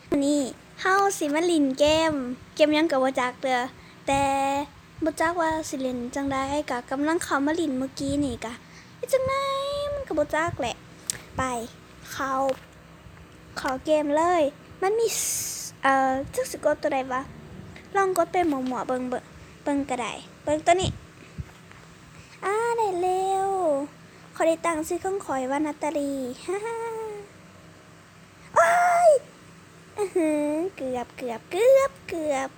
วันนี้เฮาสิมาเล่นเกมยังก็บ่จักเด้อแต่บ่จักว่าสิเล่นจังได๋ก็กำลังเข้ามาเล่นเมื่อกี้นี่ก็จังได๋มันก็บ่จักแหละไปเข้าเกมเลยมันมีจักสิกดตัวใดวะลองกดไปหมั่วๆเบิ่งก็ได้เบิ่งตัวนี้ได้เร็วขอได้ตั้งชื่อของข่อยว่านาตาลีฮ่าๆอ้ายเกือบ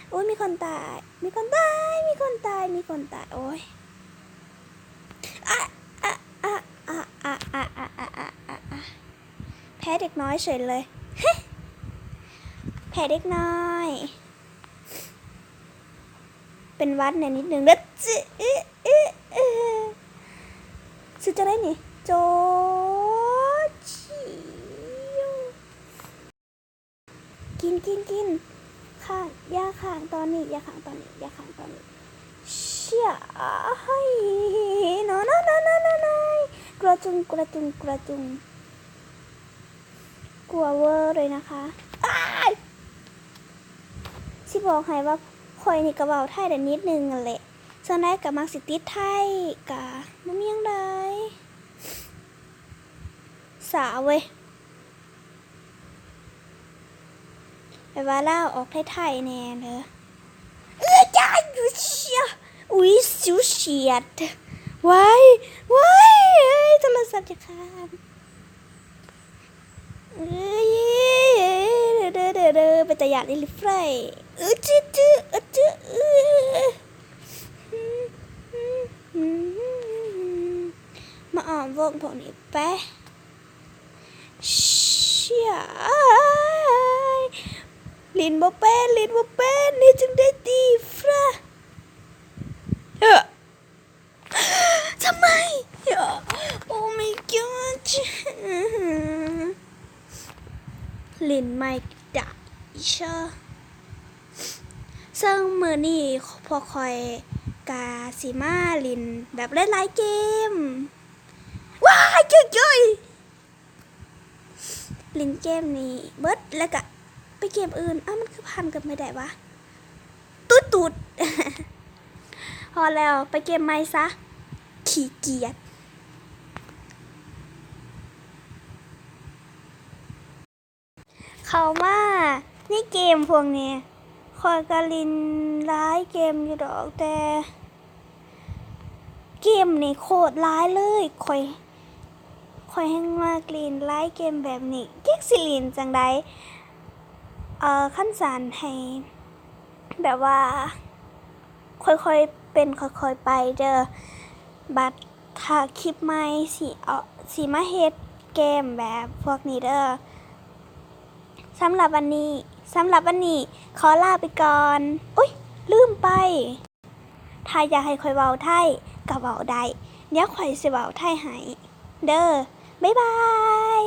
โอ้ยมีคนตายโอ้ยแพ้เด็กน้อยเฉยเลยแพ้เด็กน้อยเป็นวัดเนี่ยนิดนึงเด้อซื้อจะได้นี่โจกินข้างอย่าข้างตอนนี้เชี่ยให้นอนกระจุงกลัวเวอร์เลยนะคะสิบอกให้ว่าคอยนี่กระเป๋าไทยแต่นิดนึงนั่นแหละส่วนได้กับมักสิติดไทยกะมันมียังไงสาวเว้ยไปว่าเล่าออกไทยแน่เลยจ้าอยู่เชียอุ้ยสิวเฉียดว้ายโทรศัพท์จะขาดเด้อไปตะยานอิลิฟไรมาอ่อมวงพวกนี้ไปเชี่ยลินบ่เป็นนี่จึงได้ตีฟระทำไมโอ้ my god ลินไม่ได้เชื่อซึ่งมือนี่พอคอยกาสีมาลินแบบเล่นหลายเกมว้ายจ้อยลินเกมนี้เบิดแล้วก็ไปเกมอื่นมันคือพันกันไม่ได้วะตูดพอแล้วไปเกมใหม่ซะขี้เกียจเข้ามานี่เกมพวกนี้คอยกะลินร้ายเกมอยู่ดอกแต่เกมนี่โคตรร้ายเลยคอยแห้งมากลินร้ายเกมแบบนี้เก๊กสิลินจังใดขั้นสารให้แบบว่าค่อยๆเป็นค่อยๆไปเด้อบัดถ้าคลิปใหม่สิมาเฮ็ดเกมแบบพวกนี้เด้อสำหรับวันนี้ขอลาไปก่อนอุ๊ยลืมไปถ้าอยากให้ข่อยเว้าไทยก็เว้าได้เดี๋ยวข่อยสิเว้าไทยให้เด้อบ๊ายบาย